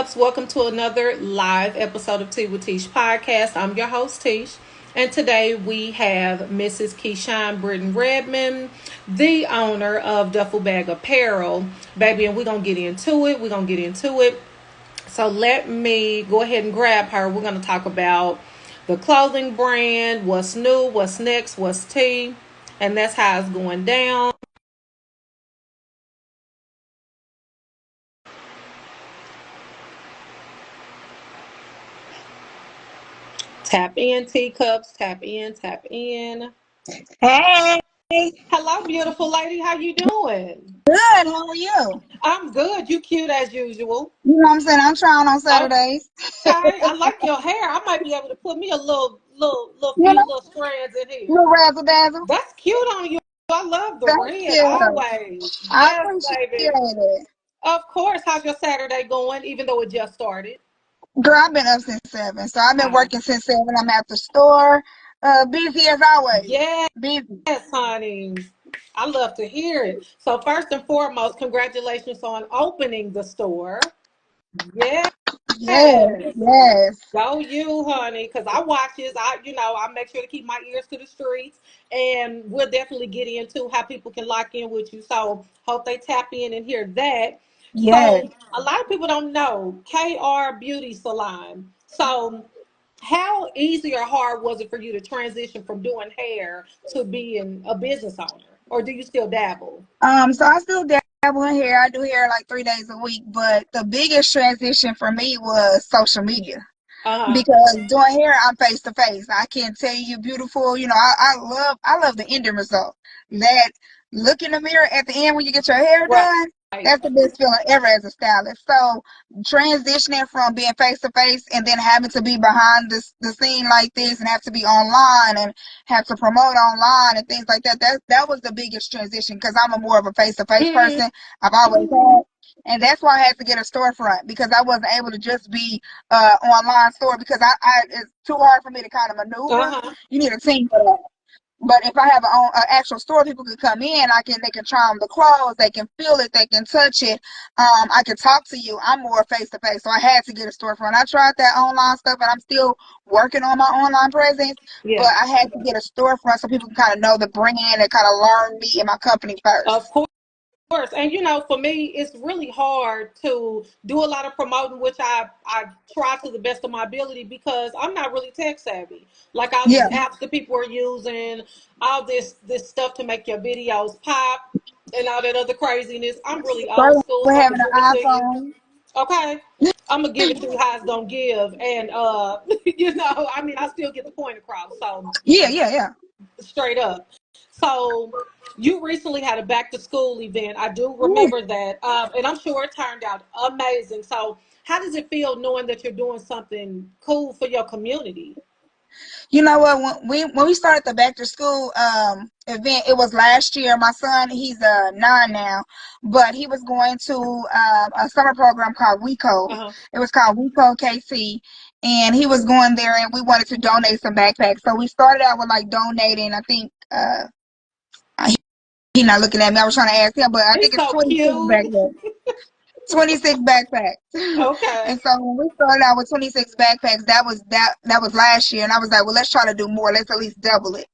loves? Welcome to another live episode of Tea with Teash podcast. I'm your host, Teash, and today we have Mrs. Kei'Shawn Britton Redmond, the owner of Dufflebag Apparel, baby, and we're going to get into it. So let me go ahead and grab her. We're going to talk about the clothing brand, what's new, what's next, what's tea, and that's how it's going down. Tap in, teacups, tap in, tap in. Hey, Hello, beautiful lady. How you doing? good. How are you? I'm good. You cute as usual. You know what I'm saying? I'm trying on Okay, Saturdays. I like your hair. I might be able to put me a You few know, little strands in here. little razzle dazzle. That's cute on you. I love the Thank red you. always. I Yes, appreciate baby. it. Of course. How's your Saturday going? Even though it just started. Girl, I've been up since 7. So I've been Ah, working since 7. I'm at the store. Busy as always. yes, Busy. honey. I love to hear it. So first and foremost, congratulations on opening the store. Yes. Yes, yes. Go you, honey, because I watch this. I make sure to keep my ears to the streets, and we'll definitely get into how people can lock in with you. So hope they tap in and hear that. Yes. So a lot of people don't know KR Beauty Salon. So how easy or hard was it for you to transition from doing hair to being a business owner, or do you still dabble? So I still dabble in hair. I do hair like 3 days a week, but the biggest transition for me was social media. Uh Because doing hair, I'm face to face. I can tell you beautiful. I love the ending result. That look in the mirror at the end when you get your hair huh. done. Right. That's the best feeling ever as a stylist. So transitioning from being face to face and then having to be behind the scene like this and have to be online and have to promote online and things like that. That was the biggest transition because I'm a more of a face to face Mhm. person. I've always had. And that's why I had to get a storefront because I wasn't able to just be online store because it's too hard for me to kind of maneuver. Uh huh. You need a team for that. But if I have an actual store, people can come in. They can try on the clothes. They can feel it. They can touch it. I can talk to you. I'm more face to face, so I had to get a storefront. I tried that online stuff, and I'm still working on my online presence. But Yeah. I had to get a storefront so people can kind of know the brand and kind of learn me and my company Of first. course. And for me, it's really hard to do a lot of promoting, which I try to the best of my ability because I'm not really tech savvy. Like all these Yeah, apps that people are using, all this stuff to make your videos pop and all that other craziness. I'm really old starting school, with so I'm gonna having give it an to you. iPhone. Okay. I'm gonna give it to you how it's gonna give. And I still get the point across. So Yeah, yeah, yeah. straight up. So you recently had a back to school event. I do Yeah. remember that, and I'm sure it turned out amazing. So how does it feel knowing that you're doing something cool for your community? You know what? When we started the back to school event, it was last year. My son, he's 9 now, but he was going to a summer program called WeCo. Uh It was called WeCo KC, and he was going there, and we wanted to donate some backpacks. So we started out with like donating. I think he's not looking at me. I was trying to ask him, but I He's think it's so 26 cute. backpacks. 26 backpacks. Okay. And so when we started out with 26 backpacks, that was last year, and I was like, well, let's try to do more. Let's at least double it.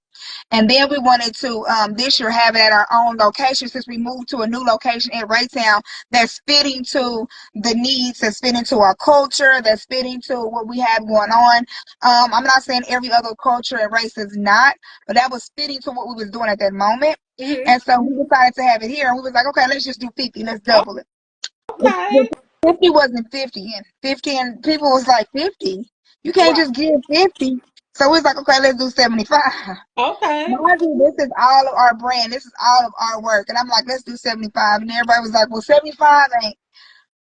And then we wanted to this year have it at our own location since we moved to a new location in Raytown that's fitting to the needs, that's fitting to our culture, that's fitting to what we have going on. I'm not saying every other culture and race is not, but that was fitting to what we was doing at that moment. Hmm. And so we decided to have it here, and we was like, okay, let's just do 50, let's double it. Okay. 50 wasn't 50, and 50, and people was like 50. You can't Right. just give 50. So we was like, okay, let's do 75. Okay. Mind you, this is all of our brand. This is all of our work. And I'm like, let's do 75. And everybody was like, well, 75 ain't.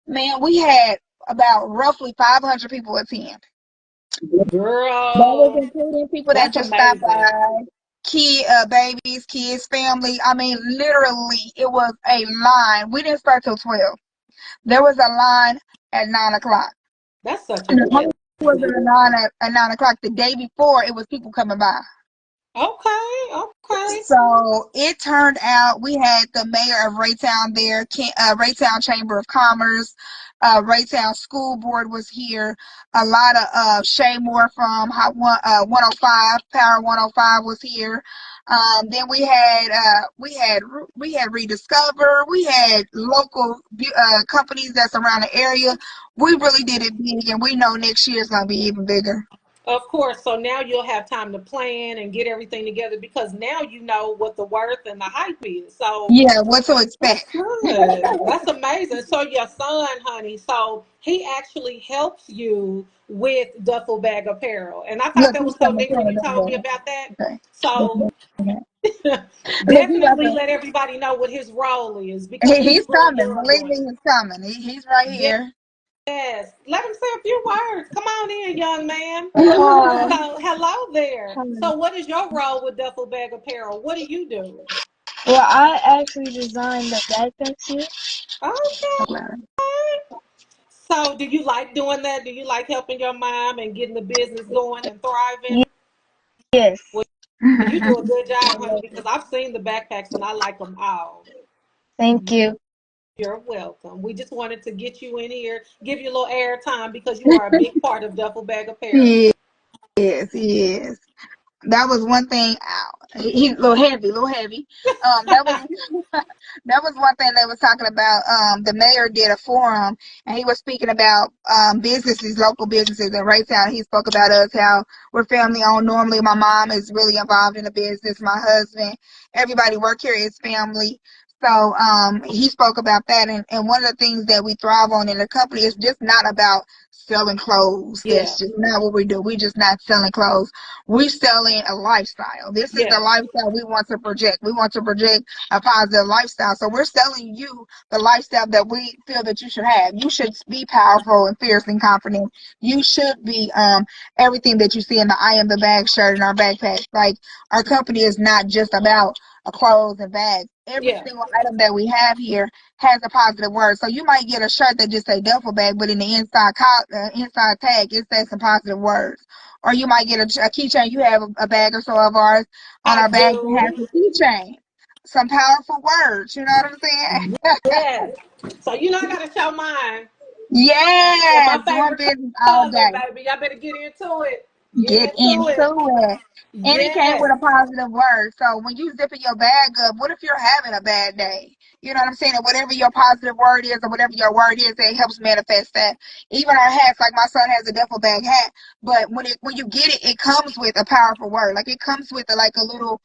Man, we had about roughly 500 people attend. That was Girl, including people that that's just stopped amazing. by, babies, kids, family. I mean, literally, it was a line. We didn't start till 12. There was a line at 9 o'clock. That's such a And the only blessing. was at 9 o'clock. The day before, it was people coming by. Okay. Okay. So it turned out we had the mayor of Raytown there, Raytown Chamber of Commerce, Raytown School Board was here. A lot of Shay Moore from 105 Power 105 was here. Then we had Rediscover. We had local companies that's around the area. We really did it big, and we know next year is gonna be even bigger. Of course. So now you'll have time to plan and get everything together because now you know what the worth and the hype is. So Yeah, what to that's expect? good. That's amazing. So your son, honey, so he actually helps you with Dufflebag Apparel. And I thought Look, that he's was so coming. neat when you told me about that. Okay. So Look, he got definitely the. let everybody know what his role is because he's He's really coming. good Believe doing me, it. he's coming. He's right here. Yes. Let him say a few words. Come on in, young man. Hi. So, hello there. Hi. So, what is your role with Dufflebag Apparel? What do you do? Well, I actually designed the backpacks here. Okay. Okay. So, do you like doing that? Do you like helping your mom and getting the business going and Ye- thriving? Yes. Well, you do a good job, honey, because I've seen the backpacks and I like them all. Thank you. You're welcome. We just wanted to get you in here, give you a little airtime because you are a big part of Dufflebag Apparel. He is. He is. That was one thing. Ow, he's a little heavy, a little heavy. That was that was one thing they was talking about. The mayor did a forum, and he was speaking about businesses, local businesses in Raytown. He spoke about us, how we're family owned. Normally, my mom is really involved in the business. My husband, everybody work here is family. So he spoke about that, and one of the things that we thrive on in the company is just not about selling clothes. Yeah, That's just not what we do. We just not selling clothes. We're selling a lifestyle. This is the yeah. lifestyle we want to project. We want to project a positive lifestyle. So we're selling you the lifestyle that we feel that you should have. You should be powerful and fierce and confident. You should be everything that you see in the I am the bag shirt and our backpacks. Like, our company is not just about clothes and bags. Every Yeah. single item that we have here has a positive word. So you might get a shirt that just say duffel bag, but in the inside tag it says some positive words. Or you might get a keychain. You have a bag or so of ours on I our bags and have do. some keychain. Some powerful words. You know what I'm saying? Yes. So you know I gotta show mine. And my Yes, one favorite business all color, day. baby. Y'all better get into it. Get Get into into it. it. And it came with Yes. a positive word. So when you zipping your bag up, what if you're having a bad day? You know what I'm saying? And whatever your positive word is, or whatever your word is, it helps manifest that. Even our hats, like my son has a duffel bag hat, but when you get it, it comes with a powerful word. Like, it comes with like a little,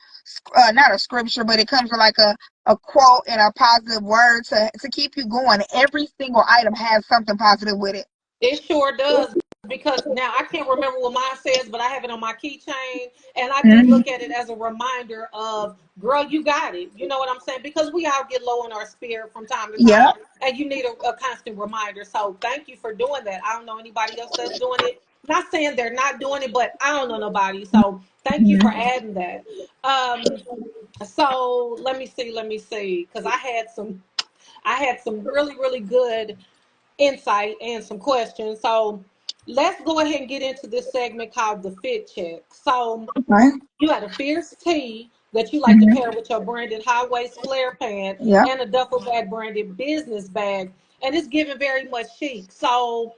not a scripture, but it comes with like a quote and a positive word to keep you going. Every single item has something positive with it. It sure does because now I can't remember what mine says, but I have it on my keychain, and I do Mhm. look at it as a reminder of, girl, you got it. You know what I'm saying? Because we all get low in our spirit from time to time, Yep. and you need a constant reminder. So thank you for doing that. I don't know anybody else that's doing it. Not saying they're not doing it, but I don't know nobody. So thank you for Mhm. adding that. Um, so let me see, because I had some really, really good insight and some questions. So let's go ahead and get into this segment called the fit check. So Okay. you had a fierce tee that you like to Mhm. pair with your branded high waist flare pant Yep. and a duffel bag branded business bag, and it's giving very much chic. So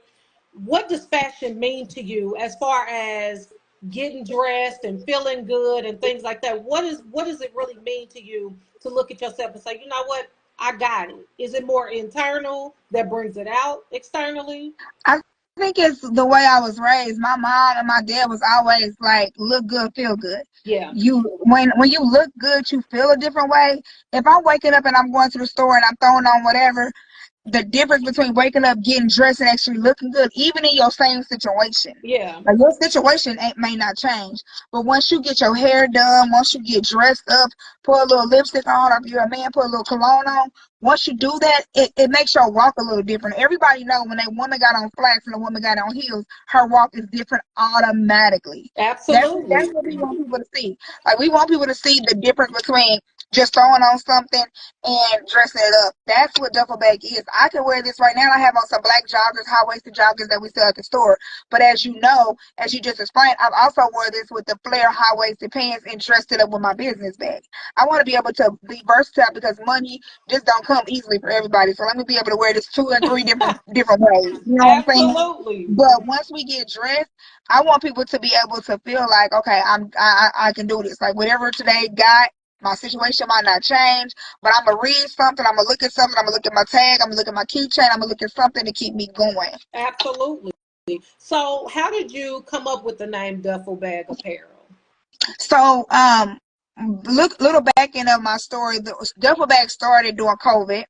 what does fashion mean to you as far as getting dressed and feeling good and things like that? What does it really mean to you to look at yourself and say, you know what, I got it? Is it more internal that brings it out externally? I think it's the way I was raised. My mom and my dad was always like, look good, feel good. Yeah, When you look good, you feel a different way. If I'm waking up and I'm going to the store and I'm throwing on whatever, the difference between waking up, getting dressed, and actually looking good, even in your same situation. yeah, Like, your situation may not change, but once you get your hair done, once you get dressed up, put a little lipstick on, or if you're a man, put a little cologne on. Once you do that, it makes your walk a little different. Everybody know when a woman got on flats and a woman got on heels, her walk is different automatically. That's absolutely. what we want people to see. Like, we want people to see the difference between just throwing on something and dressing it up. That's what duffel bag is. I can wear this right now. I have on some black joggers, high-waisted joggers that we sell at the store. But as you know, as you just explained, I've also wore this with the flare high-waisted pants and dressed it up with my business bag. I want to be able to be versatile because money just don't come easily for everybody. So let me be able to wear this 2 and 3 different ways. You know what I'm saying? Absolutely. But once we get dressed, I want people to be able to feel like, okay, I can do this. Like whatever today got, my situation might not change, but I'm gonna read something, I'm gonna look at something, I'm gonna look at my tag, I'm gonna look at my keychain, I'm gonna look at something to keep me going. Absolutely. So, how did you come up with the name Dufflebag Apparel? So, look, little back end of my story. The duffel bag started during COVID.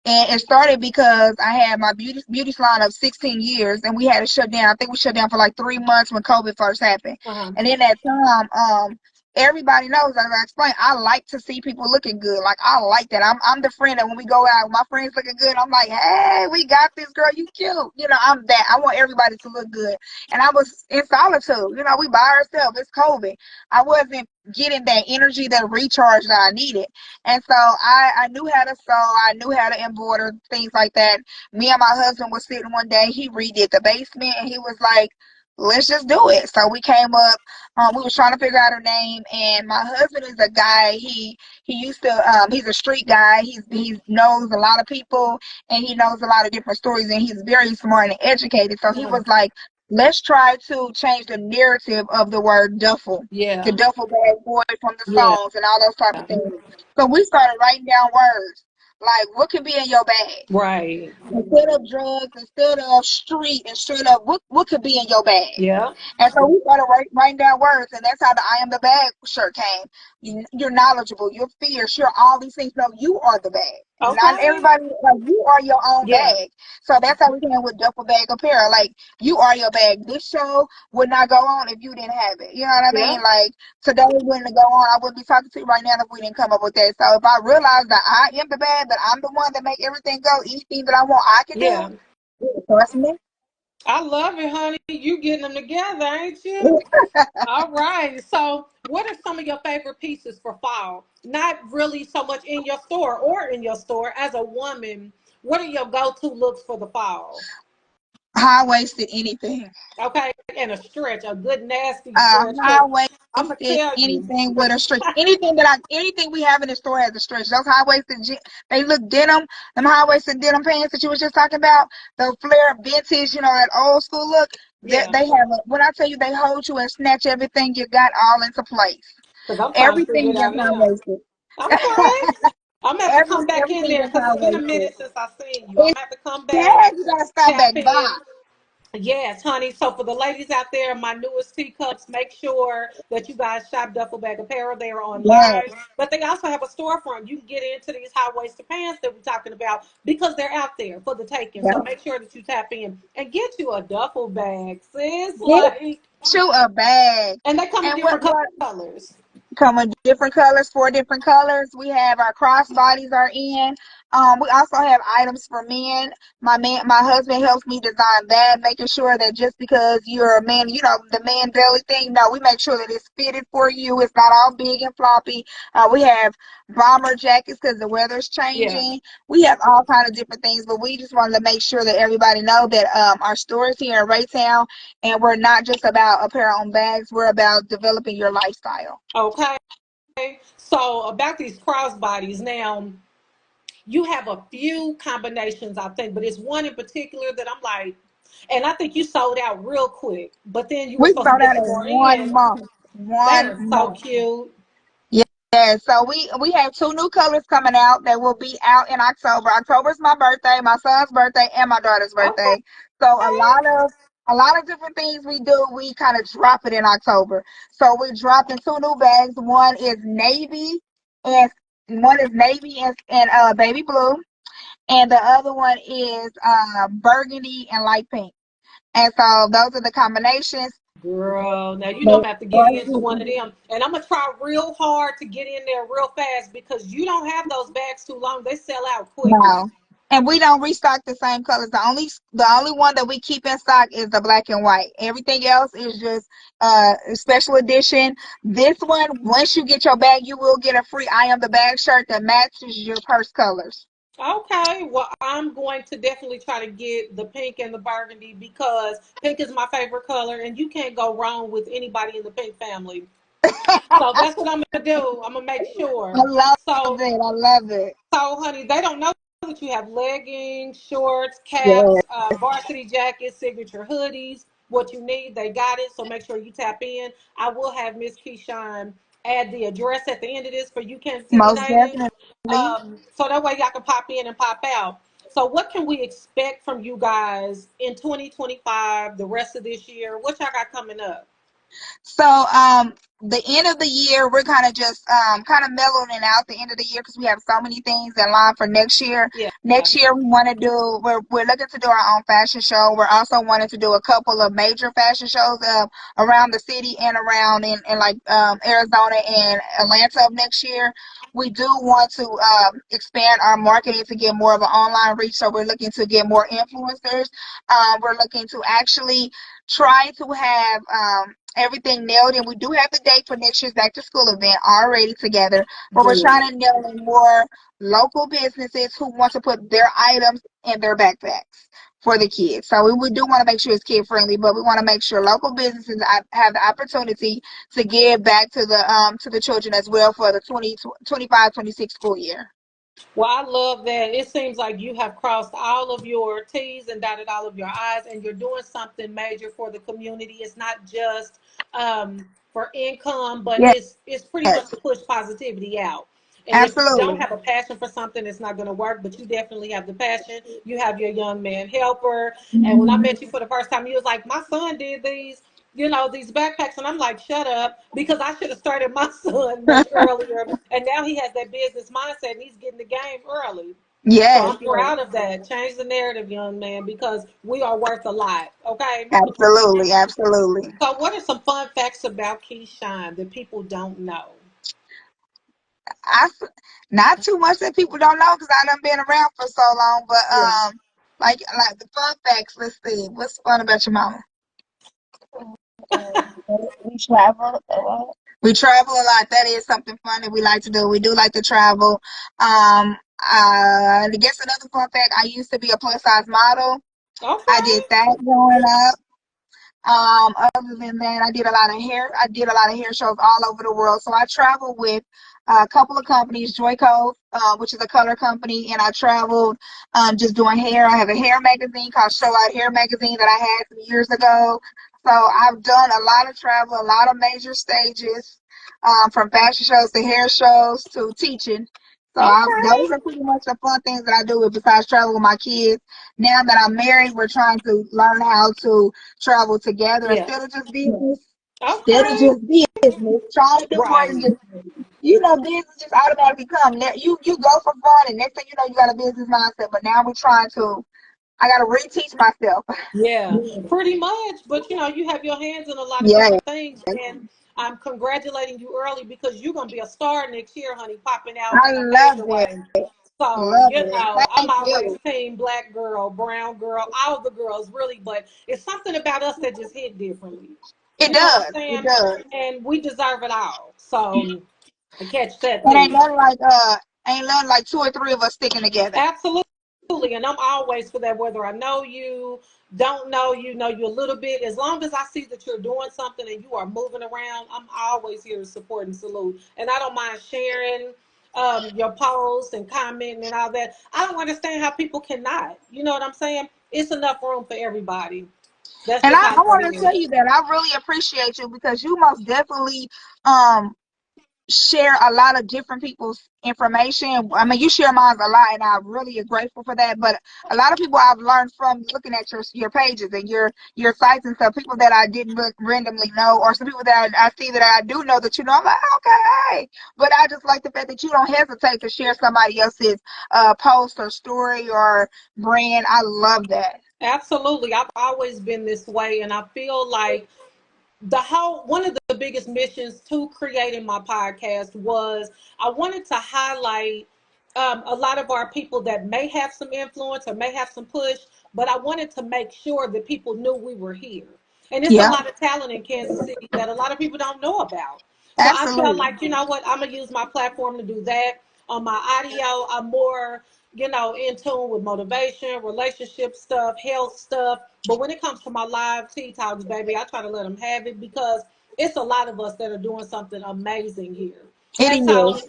And it started because I had my beauty salon of 16 years, and we had to shut down. I think we shut down for like 3 months when COVID first happened. Uh-huh. And in that time, everybody knows, as I explained, I like to see people looking good. Like I like that. I'm the friend that when we go out, my friends looking good. I'm like, hey, we got this girl. You cute. You know, I'm that. I want everybody to look good. And I was in solitude. You know, we by ourselves. It's COVID. I wasn't getting that energy, that recharge that I needed. And so I knew how to sew, I knew how to embroider, things like that. Me and my husband was sitting one day, he redid the basement, and he was like, let's just do it. So we came up, we was trying to figure out her name, and my husband is a guy, he used to, he's a street guy, he knows a lot of people, and he knows a lot of different stories, and he's very smart and educated. So he Uh-huh. was like, let's try to change the narrative of the word duffel, the Yeah. duffel bag boy from the Yeah. songs and all those type of things. So we started writing down words like what could be in your bag. Right. Instead of drugs, instead of street, instead of what could be in your bag. Yeah. And so we started writing down words, and that's how the I am the bag shirt came. You're knowledgeable, you're fierce, you're all these things. No, you are the bag. Not Okay. everybody, like you are your own Yeah. bag. So that's how we came with Dufflebag Apparel. Like you are your bag. This show would not go on if you didn't have it. You know what I Yeah. mean? Like today wouldn't go on. I wouldn't be talking to you right now if we didn't come up with that. So if I realize that I am the bag, that I'm the one that make everything go, anything that I want, I can Yeah. do. Trust me. I love it, honey. You getting them together, ain't you? All right. So, what are some of your favorite pieces for fall? Not really so much in your store or in your store as a woman. What are your go-to looks for the fall? High waisted anything. Okay, and a stretch, a good nasty stretch. High Cause I'm gonna waisted tell you, anything with a stretch. Anything we have in the store has a stretch. Those high waisted they look denim. Them high waisted denim pants that you was just talking about. The flare vintage, you know, that old school look. yeah. They have when I tell you they hold you and snatch everything you got all into place. Because I'm trying to figure Everything it is out high now. waisted. Okay. I'm gonna have to come back in Everything there is because high it's been a waisted. minute since I seen you. I'm gonna have to come back, Yes, you gotta stop back tap in. by. Yes, honey. So for the ladies out there, my newest teacups, make sure that you guys shop Dufflebag Apparel. They are Yes, online, but they also have a storefront. You can get into these high waisted pants that we're talking about because they're out there for the taking. yeah. So make sure that you tap in and get you a duffel bag, sis. Get Like, you a bag. and they come in And different what colors. come in different colors, 4 different colors. We have our crossbodies are in. We also have items for men. My husband helps me design that, making sure that just because you're a man, you know, the man belly thing. No, we make sure that it's fitted for you. It's not all big and floppy. We have bomber jackets because the weather's Yeah. changing. We have all kind of different things, but we just wanted to make sure that everybody know that our store is here in Raytown, and we're not just about apparel and bags. We're about developing your lifestyle. Okay. So about these crossbodies now. You have a few combinations, I think, but it's one in particular that I'm like, and I think you sold out real quick, but then you were We supposed to sold get out some in more one in. month. They One are so month. cute. Yeah, so we have 2 new colors coming out that will be out in October. October's my birthday, my son's birthday, and my daughter's Okay. birthday. So a lot of different things we do, we kind of drop it in October. So we're dropping 2 new bags. And one is navy and baby blue, and the other one is burgundy and light pink. And so those are the combinations. Girl, now you know I'm They gonna have to get are into one of them, and I'm gonna try real hard to get in there real fast because you don't have those bags too long; they sell out quickly. now. And we don't restock the same colors. The only one that we keep in stock is the black and white. Everything else is just special edition. This one, once you get your bag, you will get a free I Am the Bag shirt that matches your purse colors. Okay, well, I'm going to definitely try to get the pink and the burgundy because pink is my favorite color, and you can't go wrong with anybody in the pink family. So that's what I'm gonna do. I'm gonna make I sure. love So, it. I love it. so, honey, they don't know that you have leggings, shorts, Yeah. caps, varsity jackets, signature hoodies. What you need, they got it. So make sure you tap in. I will have Miss Kei'Shawn add the address at the end of this for you Kansas City Most natives. definitely. So that way y'all can pop in and pop out. So what can we expect from you guys in 2025, the rest of this year? What y'all got coming up? So, the end of the year, we're kind of just kind of mellowing out the end of the year because we have so many things in line for next year. Yeah. Next year, we're looking to do our own fashion show. We're also wanting to do a couple of major fashion shows around the city and around in like Arizona and Atlanta of next year. We do want to expand our marketing to get more of an online reach. So we're looking to get more influencers. We're looking to actually try to have everything nailed in. We do have the date for next year's back to school event already together, but we're Good. trying to nail in more local businesses who want to put their items in their backpacks for the kids. So we do want to make sure it's kid friendly, but we want to make sure local businesses have the opportunity to give back to the children as well for the 2025-26 school year. Well, I love that. It seems like you have crossed all of your T's and dotted all of your I's, and you're doing something major for the community. It's not just for income, but Yes, it's pretty much to push positivity out. And if you don't absolutely. have a passion for something, it's not going to work. But you definitely have the passion. You have your young man helper. And when I Mhm. met you for the first time, you was like, "My son did these." These backpacks, and I'm like, shut up, because I should have started my son much earlier, and now he has that business mindset, and he's getting the game early. So Yes, I'm proud of that. Change the narrative, young man, because we are worth a lot. Okay. absolutely, absolutely. So, what are some fun facts about Kei'Shawn that people don't know? I not too much that people don't know because I done been around for so long. But Yeah. like the fun facts. Let's see, what's fun about your mama? We travel a lot. We travel a lot. That is something fun that we like to do. We do like to travel. I guess another fun fact. I used to be a plus size model. I did Okay. that growing up. Other than that, I did a lot of hair. I did a lot of hair shows all over the world. So I traveled with a couple of companies, Joyco, which is a color company, and I traveled just doing hair. I have a hair magazine called Show Out Hair Magazine that I had some years ago. So I've done a lot of travel, a lot of major stages, from fashion shows to hair shows to teaching. So those Okay. are pretty much the fun things that I do besides travel with my kids. Now that I'm married, we're trying to learn how to travel together Yeah. instead of just business. Instead of Okay. just business, trying to do more than Right. just business just automatically come. You go for fun, and next thing you know, you got a business mindset. But now we're trying to. I got to reteach myself. Yeah, pretty much. But you have your hands in a lot of Yeah, different things, and I'm congratulating you early because you're gonna be a star next year, honey, popping out I in a love major it. way. So, Love it. I'm Thank always you. team black girl, brown girl, all the girls really, but it's something about us that just hit differently. It You know what I'm does. It saying? does. And we deserve it all. So, catch that It too. ain't nothing like two or three of us sticking together. Absolutely. And I'm always for that, whether I know you, don't know you a little bit. As long as I see that you're doing something and you are moving around, I'm always here to support and salute. And I don't mind sharing your posts and commenting and all that. I don't understand how people cannot. You know what I'm saying? It's enough room for everybody. That's And just I how that want to is. tell you that I really appreciate you because you most definitely um share a lot of different people's information. I mean, you share mine a lot, and I'm really grateful for that. But a lot of people I've learned from looking at your pages and your sites and stuff. People that I didn't randomly know, or some people that I see that I do know that I'm like, okay, hey. But I just like the fact that you don't hesitate to share somebody else's post or story or brand. I love that. Absolutely. I've always been this way, and I feel like one of the biggest missions to creating my podcast was I wanted to highlight a lot of our people that may have some influence or may have some push, but I wanted to make sure that people knew we were here. And it's a Yeah, lot of talent in Kansas City that a lot of people don't know about. So I felt absolutely. like, you know what, I'm gonna use my platform to do that. On my audio, I'm more, in tune with motivation, relationship stuff, health stuff. But when it comes to my live tea talks, baby, I try to let them have it because it's a lot of us that are doing something amazing here. It And so, is.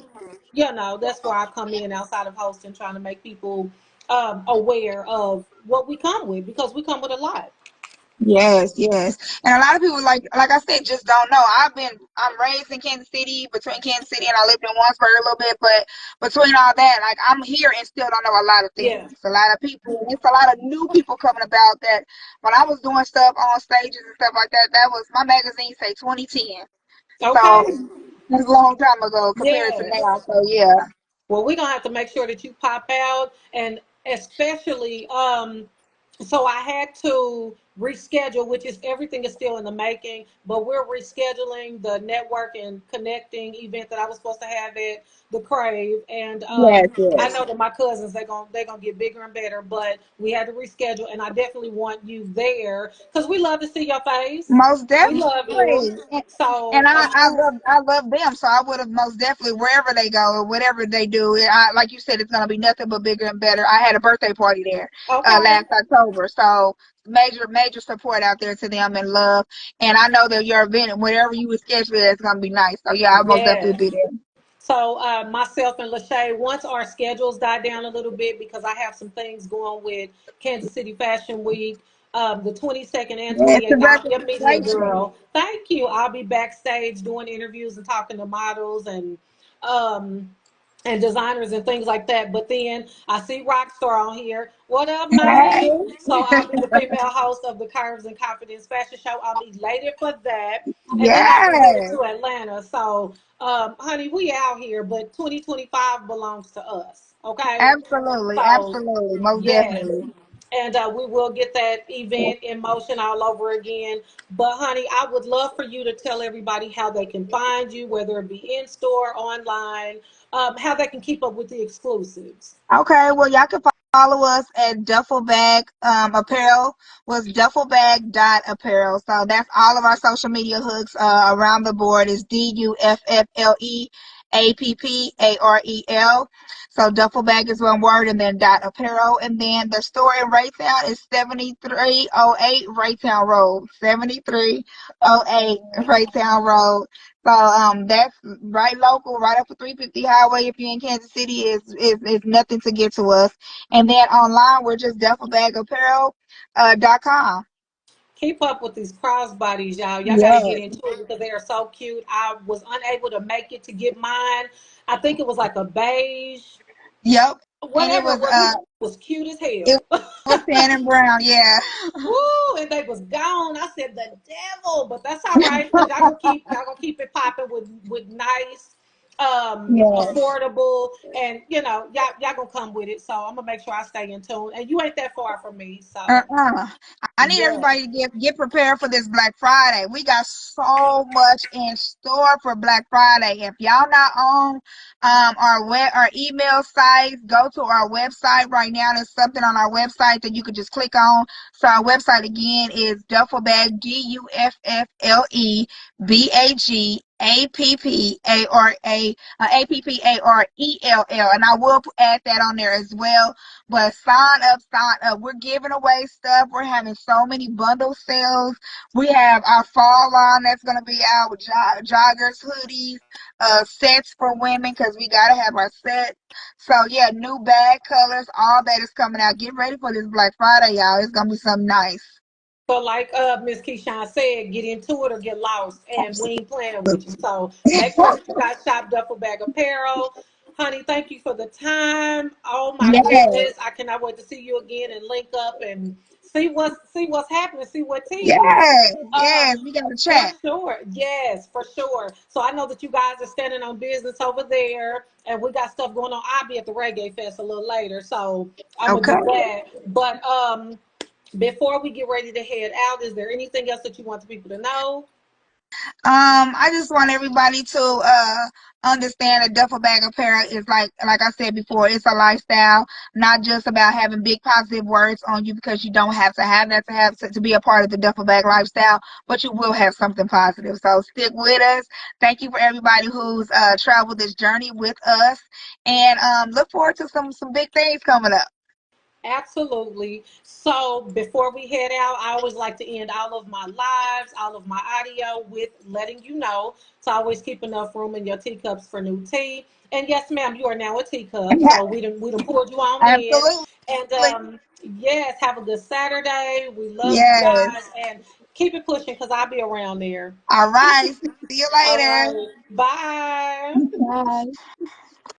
that's where I come in outside of hosting, trying to make people aware of what we come with because we come with a lot. Yes, yes. And a lot of people like I said just don't know. I'm raised in Kansas City, between Kansas City and I lived in Warrensburg a little bit, but between all that, like I'm here and still don't know a lot of Yeah. things. A lot of people, it's a lot of new people coming about that when I was doing stuff on stages and stuff like that, that was my magazine say 2010. So Okay. it's a long time ago compared to Yes. now. So yeah. Well, we're gonna have to make sure that you pop out, and especially, so I had to reschedule, which is everything is still in the making, but we're rescheduling the network and connecting event that I was supposed to have at the Crave, and Yes, I yes. know that my cousins they're gonna get bigger and better, but we had to reschedule, and I definitely want you there because we love to see your face. Most We love you, definitely. And so I'm I sure. love them, so I would have most definitely wherever they go or whatever they do. Like you said, it's gonna be nothing but bigger and better. I had a birthday party there Okay. last October, so major support out there to them and love. And I know that your event, whatever you would schedule, it's gonna be nice. So yeah, I'll most definitely Yes. be there. So myself and Lachey, once our schedules die down a little bit, because I have some things going with Kansas City Fashion Week, the 22nd and Yes, 28th, I'll be a media congratulations. girl. Thank you. I'll be backstage doing interviews and talking to models um, and designers and things like that. But then I see Rockstar on here. What up, Nani? Hey. So I'll be the female host of the Curves and Confidence Fashion Show. I'm elated for that. And then I'll be headed Yes, to Atlanta. So, honey, we out here, but 2025 belongs to us. Okay. absolutely, So, absolutely, most yes. definitely. And we will get that event in motion all over again. But, honey, I would love for you to tell everybody how they can find you, whether it be in store, online, how they can keep up with the exclusives. Okay, well, y'all can follow us at Dufflebag Apparel was Dufflebag.apparel. So that's all of our social media hooks around the board is DuffleApparel. So Dufflebag is one word and then dot apparel. And then the store in Raytown is 7308 Raytown Road. 7308 Raytown Road. So that's right local, right up the 350 highway. If you're in Kansas City, is nothing to get to us. And then online, we're just dufflebagapparel.com. Keep up with these crossbodies, y'all. Y'all got to get Yes. into it because they are so cute. I was unable to make it to get mine. I think it was like a beige, Yep. And whatever it was cute as it hell. was tan and brown. Yeah. Woo! And they was gone. I said the devil, but that's all right because y'all gonna keep it popping with nice, Yes. affordable, and y'all gonna come with it. So I'm gonna make sure I stay in tune. And you ain't that far from me, so Uh-uh. I need yeah. everybody to get prepared for this Black Friday. We got so much in store for Black Friday. If y'all not on our email sites, go to our website right now. There's something on our website that you could just click on. So our website again is Dufflebag Dufflebagarel, and I will add that on there as well. But sign up, sign up. We're giving away stuff. We're having so many bundle sales. We have our fall line that's going to be out with joggers, hoodies, sets for women because we got to have our sets. So, yeah, new bag colors, all that is coming out. Get ready for this Black Friday, y'all. It's going to be something nice. So like Miss Kei'Shawn said, get into it or get lost, and we ain't playing with you. Absolutely. So make sure that you guys shop Dufflebag Apparel. Honey, thank you for the time. Oh my Yes, goodness, I cannot wait to see you again and link up and see what's happening, see what tea is. yes, yes. Um, We got to for chat. sure, yes, for sure. So I know that you guys are standing on business over there, and we got stuff going on. I'll be at the Reggae Fest a little later, so I'm gonna do Okay. that. But before we get ready to head out, is there anything else that you want the people to know? I just want everybody to understand that Dufflebag Apparel is like I said before, it's a lifestyle, not just about having big positive words on you, because you don't have to have that to be a part of the Dufflebag lifestyle, but you will have something positive. So stick with us. Thank you for everybody who's traveled this journey with us, and look forward to some big things coming up. Absolutely. So before we head out, I always like to end all of my lives, all of my audio with letting you know to always keep enough room in your teacups for new tea. And yes, ma'am, you are now a teacup. So we done poured you on in. Absolutely. And yes, have a good Saturday. We love you Yes. guys and keep it pushing because I'll be around there. All right. See you All later. right. Bye. Bye.